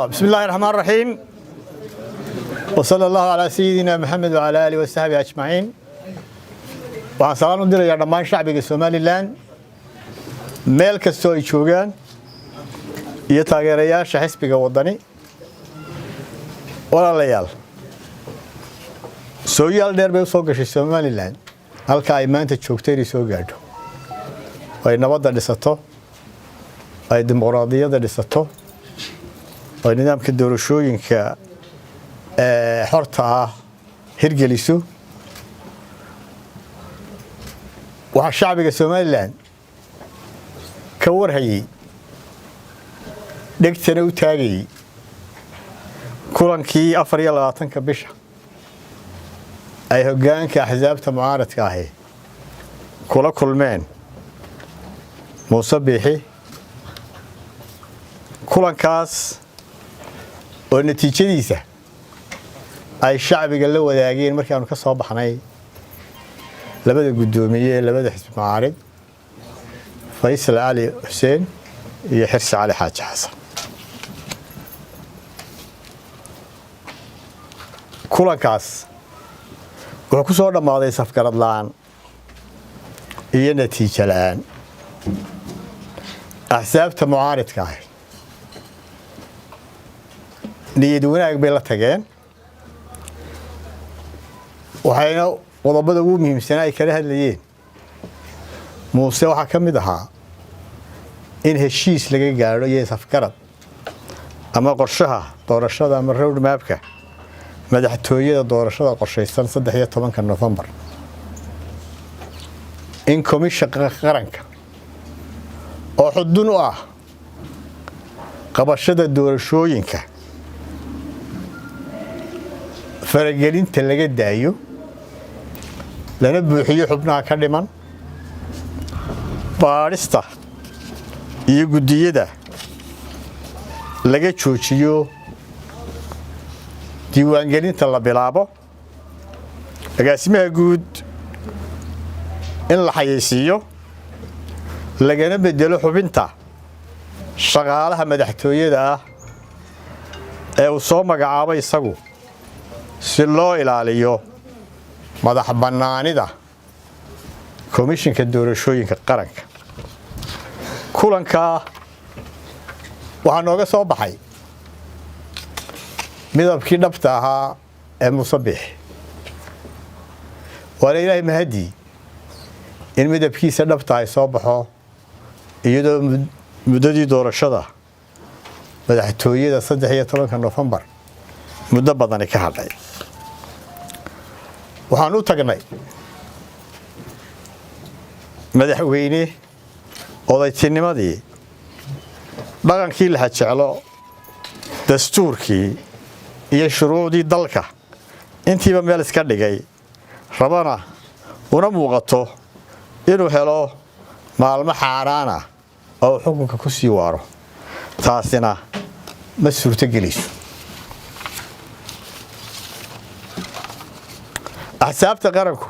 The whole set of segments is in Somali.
بسم الله الرحمن الرحيم وصلى الله على سيدنا محمد وعلى آله وصحبه أجمعين waxaan salaam u dirayaa dhammaan shacbiga Soomaaliland meel kasta oo ay joogaan iyo taageerayaasha xisbiga wadani walaalayaal sooyaal dheer bay soo gashay Soomaaliland halka ay maanta joogtay soo gaadho ay nabadda dhisato ay dimuqraadiyadda dhisato ay nidaamka doorashooyinka xorta ah hirgeliso waxa shacbiga Soomaaliland ka warhayay dhegtana u taagay kulankii 24 bisha ay hoggaanka axsaabta mucaaradka ah kula kulmeen Muuse Biixi kulankaas oo natiijadiisa ay shacbiga la wadaageen markii aanu ka soo baxnay labada gudoomiye labada xisbi mucaarid Faysal Ali Hussein iyo Xirsi Ali Xaaji Xasan kulankaas wuxuu ku soo dhamaaday safgarad la'aan iyo natiijo la'aan axsaabta mucaaridka ah niyad wanaag bay la tageen waxayna qodobada ugu muhiimsan ay kala hadlayeen Muuse waxa kamid ahaa in heshiis laga gaaro iyo safgarad ama qorshaha doorashada ama road mapka madaxtooyada doorashada qorsheysan 13 November in komishanka qaranka oo xudun u ah qabashada doorashooyinka faragelinta laga daayo lana buuxiyo xubnaha ka dhiman baarista iyo gudiyada laga joojiyo diiwaangelinta la bilaabo agaasimaha guud in la xayeysiiyo lagana bedelo xubinta shaqaalaha madaxtooyada ah ee uu soo magacaabay isagu si loo ilaaliyo madax bannaanida komishanka doorashooyinka qaranka kulanka waxa nooga soo baxay midabkii dhabta ahaa ee Muuse Biixi wala ilaahay mahadi in midabkiisa dhabta ay soo baxo iyadoo muddadii doorashada madaxtooyada 13 November muddo badan ka hadhay waxaan u tagnay madaxweyne odaytinimadii dhaqankii la jeclo dastuurkii iyo shuruucdii dalka intiiba meel iska dhigay rabana una muuqato inuu helo maalmo xaaraan ah oo xukunka ku sii waaro taasina ma suurto geliso axsaabta qaranku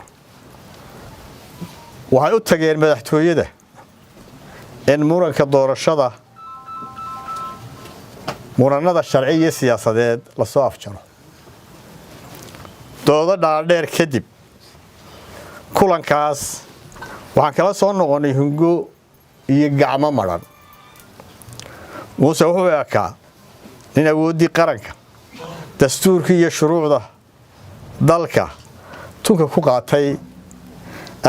waxay u tageen madaxtooyada in muranka doorashada muranada sharci iyo siyaasadeed la soo afjaro doodo dhaadheer kadib kulankaas waxaan kala soo noqonay hungo iyo gacmo maran Muuse wuxuu ekaa in awoodii qaranka dastuurkii iyo shuruucda dalka tunka ku qaatay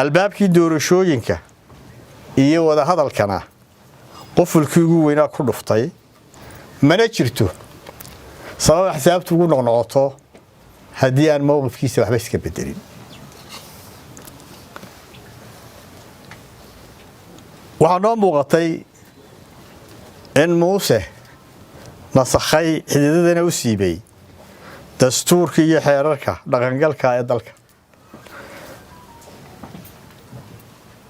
albaabkii doorashooyinka iyo wada hadalkana qofulkii ugu weynaa ku dhuftay mana jirto sabab axsaabtu ugu noqnoqoto haddii aan mowqifkiisa waxba iska bedelin waxaa noo muuqatay in Muuse nasakhay xididadana u siibay dastuurkii iyo xeerarka dhaqangalka ee dalka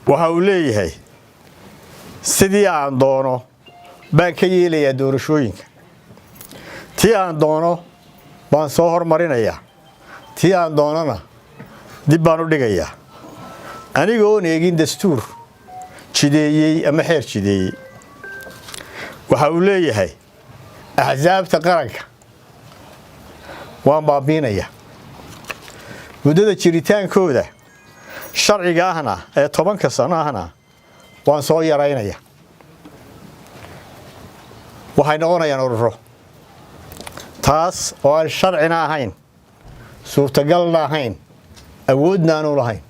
waxa uu leeyahay sidii aan doono baan ka yeelayaa doorashooyinka tii aan doono baan soo hormarinayaa tii aan doonana dib baan u dhigayaa anigoo eegin dastuur jideeyay ama xeer jideeyay waxa uu leeyahay axsaabta qaranka waan baabiinaya muddada jiritaankooda sharciga ahna ee 10 sano ahna waan soo yaraynaya waxay noqonayaan ururo taas oo aan sharcina ahayn suurtagalna ahayn awoodna aanu lahayn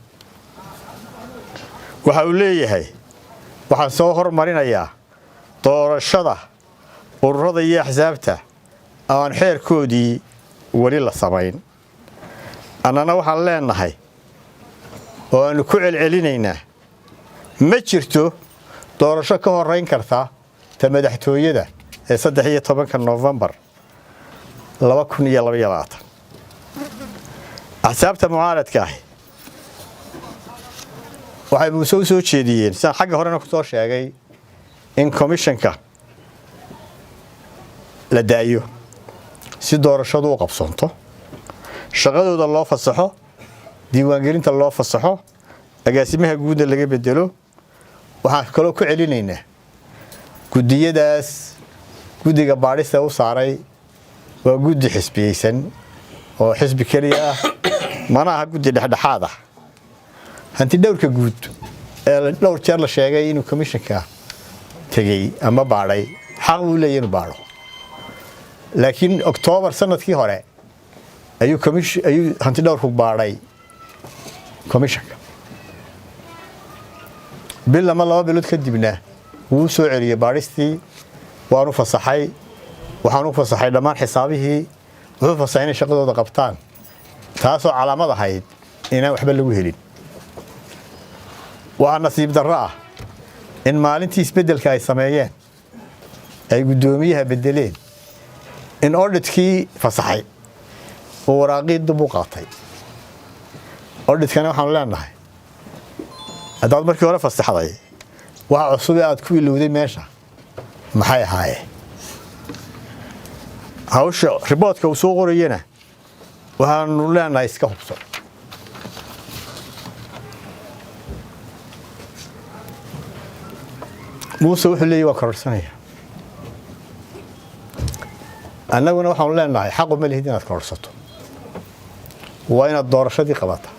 waxa uu leeyahay waxaan soo hormarinayaa doorashada ururada iyo axsaabta aan xeerkoodii wali la samayn annana waxaan leenahay oo aanu ku celcelinaynaa ma jirto doorasho ka horeyn karta ta madaxtooyada ee 13 November 2022 axsaabta mucaaradka ah waxay soo jeediyeen san xagga horena ku soo sheegay in commissionka la daayo si doorashadu u qabsanto shaqadooda loo fasaxo diiwaangelinta loo fasaxo agaasimaha guud laga bedelo waxaan kaloo ku celinaynaa gudiyadaas gudiga baadhista u saaray waa gudi xisbiyeysan oo xisbi kaliya ah mana aha gudi dhexdhexaad ah hanti dhowrka guud ee dhowr jeer la sheegay inuu commissionka tagay ama baadhay xaq uu leeyahay inuu baadho laakiin October sanadkii hore ayuu hanti dhowrku baadhay commissionka bil ama 2 bilood kadibna wuu soo celiyay baadhistii waanu fasaxay waxaanu fasaxay dhamaan xisaabihii wuxuu fasaxay inay shaqadooda qabtaan taasoo calaamad ahayd inaan waxba lagu helin waa nasiib darro ah in maalintii isbedelka ay sameeyeen ay gudoomiyaha bedeleen in auditkii fasaxay oo waraaqii dib u qaatay auditkana waxaan leenahay hadaad markii hore fasaxday waxa cusub aad ku ilowday meesha maxay ahaayeen hawsha riboodka uu soo qorayna waxaanu leenahay iska hubso Muuse wuxuu leeyahay waa kororsanaya annaguna waxaanu leenahay xaq uma lihid inaad kororsato waa inaad doorashadii qabata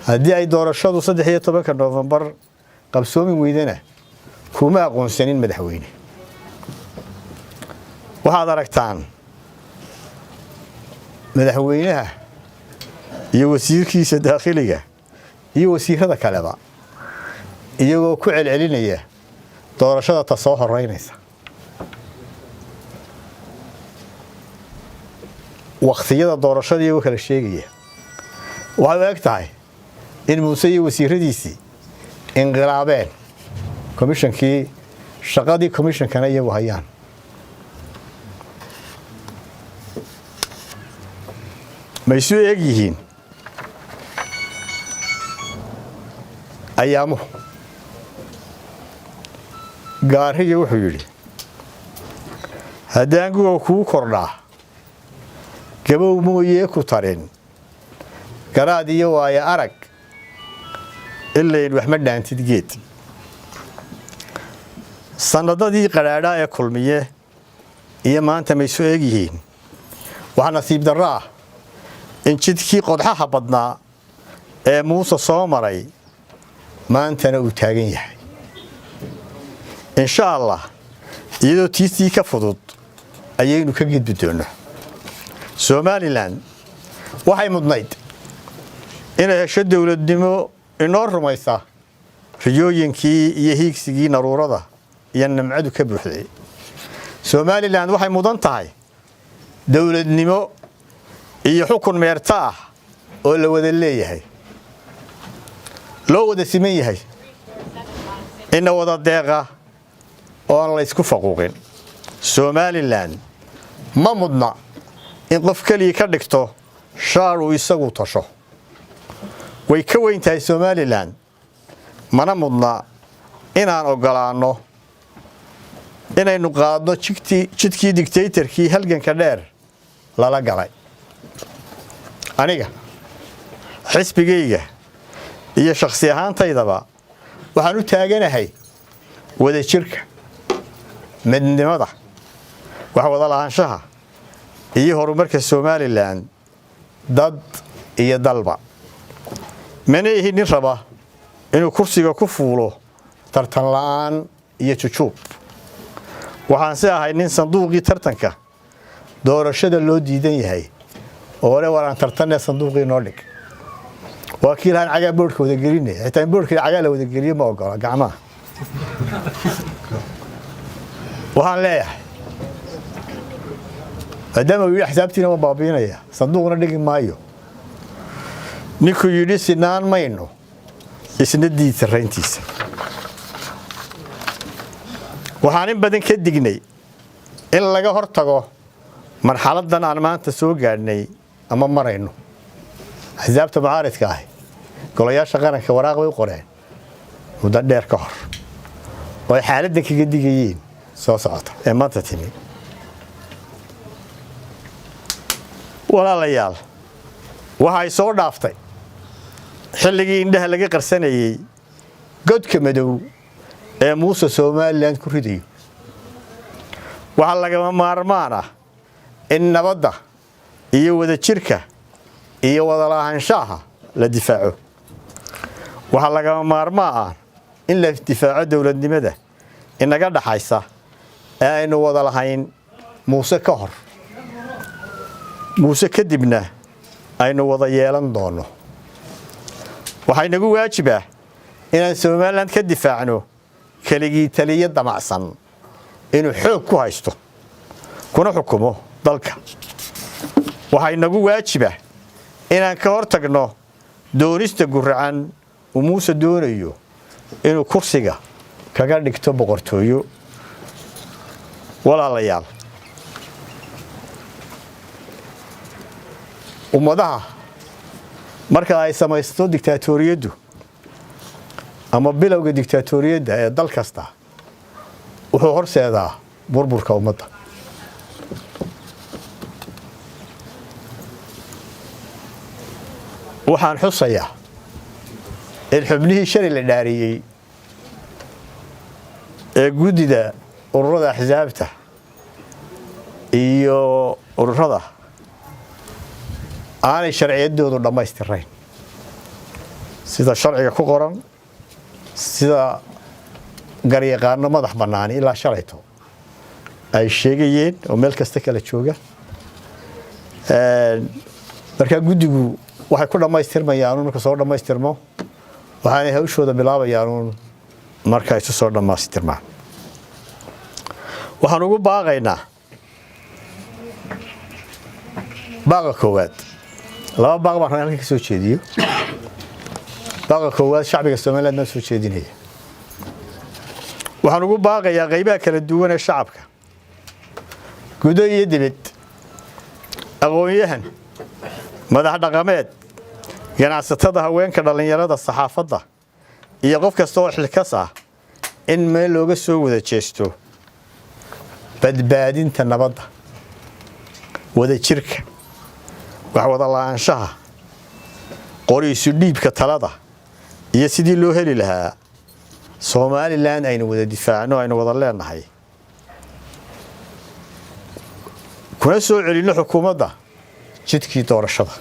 haddii ay doorashadu 13 November qabsoomi weydana kuma aqoonsanin madaxweyne waxaad aragtaan madaxweynaha iyo wasiirkiisa daaqiliga iyo wasiirada kaleba iyagoo ku celcelinaya doorashada ta soo horeynaysa waqtiyada doorashada iyo kala sheegaya waxay og tahay in Muuse iyo wasiiradiisii inqilaabeen commissionkii shaqadii commissionkana iyagu hayaan ma isu eeg yihiin ayaamu gaariga wuxuu yiri haddaan guuga ku kordhaa gabow mooyee ku tarin garaad iyo waaya arag ilaa wax ma dhaantid geed sanadadii qaraadha ee kulmiye iyo maanta ma isu eeg yihiin waxa nasiib darro ah in jidkii qodxaha badnaa ee Muuse soo maray maantana uu taagan yahay insha Allah iyadoo tiisii ka fudud ayaynu ka gudbi doonaa Somaliland waxay mudnayd inay hesho dawladnimo inoo rumaysa riyooyinkii iyo hiigsigii naruurada iyo nimcadu ka buuxday Somaliland waxay mudan tahay dawladnimo iyo xukun meerta ah oo la wada leeyahay loo wada siman yahay in wada deeqa oo la isku faquuqin Somaliland ma mudna in qof kaliya ka dhigto shaar uu isagu tasho way ka weyn tahay Somaliland mana mudna inaan ogolaano inaynu qaadno jidkii dictatorkii halganka dheer lala galay aniga xisbigayga iyo shakhsi ahaantaydaba waxaan u taaganahay wada jirka midnimada wax wada lahaanshaha iyo horumarka Somaliland dad iyo dalba mana yihiin nin raba inuu kursiga ku fuulo tartan la'aan iyo jujuub waxaan si ahay nin sanduuqii tartanka doorashada loo diidan yahay oo le waraan tartanne sanduuqii noo dhig wakiilaan caga boorka wada gelinay xitaa boorka caga la wada geliyo ma ogola gacmaha waxaan leeyahay maadaama uu xisaabtiina ma baabiinaya sanduuqna dhigi maayo ninkuu yidhi sinaan mayno isna diidta rayntiisa waxaan in badan ka dignay in laga hortago marxaladan aan maanta soo gaadhnay ama marayno xisaabta mucaaradka ah golayaasha qaranka waraaq way qoreen muddo dheer ka hor oo xaaladda kaga digayeen soo socota ee maanta timi walaalayaal waxay soo dhaaftay xilligii indhaha laga qarsanayay godka madow ee Muuse Somaliland ku riday waxa laga maarmaan ah in nabadda iyo wada jirka iyo wada lahaanshaha la difaaco waxa laga maarmaan ah in la difaaco dawladnimada inaga dhaxaysa ee aynu wada lahayn Muuse ka hor Muuse kadibna aynu wada yeelan doono waxay nagu waajibaa inaan Somaliland ka difaacno kaligii taliya damacsan inuu xoog ku haysto kuna xukumo dalka waxay nagu waajibaa inaan ka hortagno doonista guracan uu Muuse doonayo inuu kursiga kaga dhigto boqortooyo walaalayaal ummadaha marka ay samaysto diktatoriyadu ama bilowga diktatoriyada ee dal kasta wuxuu horseedaa burburka ummadda waxaan xusayaa in xubnihii shalay la dhaariyay ee gudida ururada axsaabta iyo ururada aanay sharciyadoodu dhammaystirnayn sida sharciga ku qoran sida garyaqaano madax bannaan ilaa shalayto ay sheegayeen oo meel kasta kala jooga marka gudigu waxay ku dhammaystirmayaan marka soo dhammaystirmo waxaanay hawshooda bilaabayaan marka ay soo dhammaystirmaan waxaan ugu baaqaynaa baaqa koowaad laba baaq baan halkan ka soo jeediyo baaqa koowaad shacbiga Soomaaliyeed ma soo jeedinaya waxaan ugu baaqayaa qaybaha kala duwan ee shacabka gudo iyo dibad aqoonyahan madax dhaqameed ganacsatada haweenka dhalinyarada saxaafadda iyo qof kasta oo xilkas ah in meel looga soo wada jeesto badbaadinta nabadda wada jirka wax wada lahaanshaha qoriisu dhiibka talada iyo sidii loo heli lahaa Somaliland aynu wada difaacno aynu wada leenahay kuna soo celino xukuumadda jidkii doorashada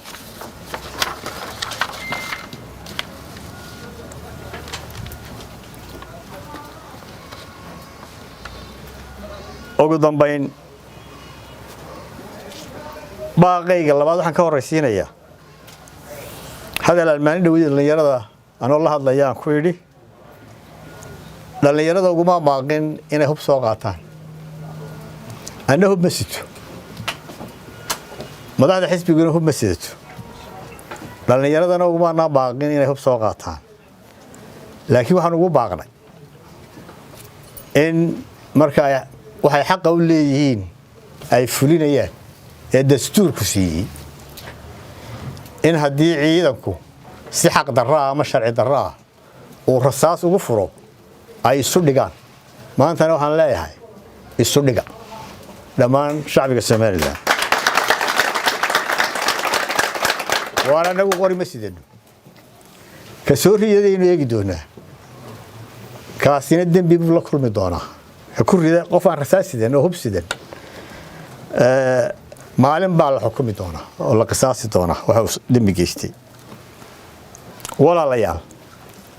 ugu dambayn baaqayga labaad waxaan ka horeysiinayaa hadal almaani dhawida dhalinyarada anoo la hadlayaan ku yidhi dhalinyarada uguma maaqin inay hub soo qaataan ana hub ma sito madaxda xisbiguna hub ma sidato dhalinyaradana uguma maaqin inay hub soo qaataan laakiin waxaan ugu baaqnay in marka waxay xaq u leeyihiin ay fulinayaan ee dastuurku siiyay in haddii ciidanku si xaq darro ama sharci darro uu rasaas ugu furo ay isu dhigaan maantana waxaan leeyahay isu dhiga dhammaan shacbiga Soomaaliland waana nagu qori ma sidano ka soo riyadaynu eegi doonaa kaasina dambi buu la kulmi doonaa ku rida qof aan rasaas sidan oo hub sidan maalin baa la xukumi doonaa oo la qisaasi doonaa waxa dembi geystay walaalayaal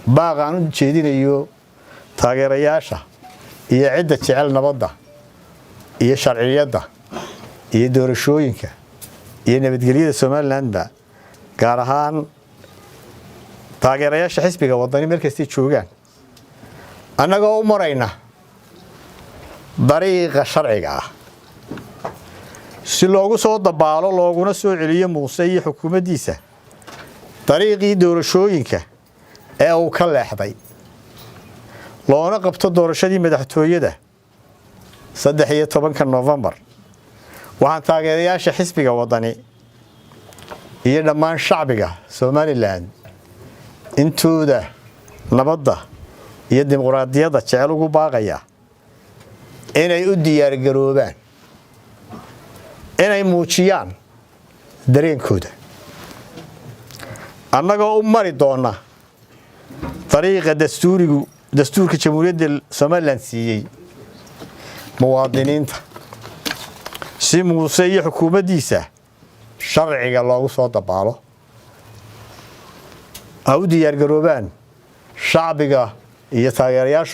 baaqaan u jeedinayo taageerayaasha iyo cidda jecel nabadda iyo sharciyadda iyo doorashooyinka iyo nabadgelyada Somaliland gaar ahaan taageerayaasha xisbiga wadani meel kasta joogaan annagoo u marayna dariiqa sharciga ah si loogu soo dabaalo looguna soo celiyo Muuse iyo xukuumaddiisa dariiqii doorashooyinka ee uu ka leexday loona qabto doorashadii madaxtooyada 13 November waxaan taageerayaasha xisbiga wadani iyo dhammaan shacbiga Somaliland intooda nabadda iyo dimuqraadiyadda jecel ugu baaqaya inay u diyaar garoobaan inay muujiyaan dareenkooda annagoo u mari doona dariiqa dastuurka jamhuuriyadda Somaliland siiyay muwaadiniinta si Muuse iyo xukuumaddiisa sharciga loogu soo dabaalo u diyaar garoobaan shacbiga iyo taageerayaasha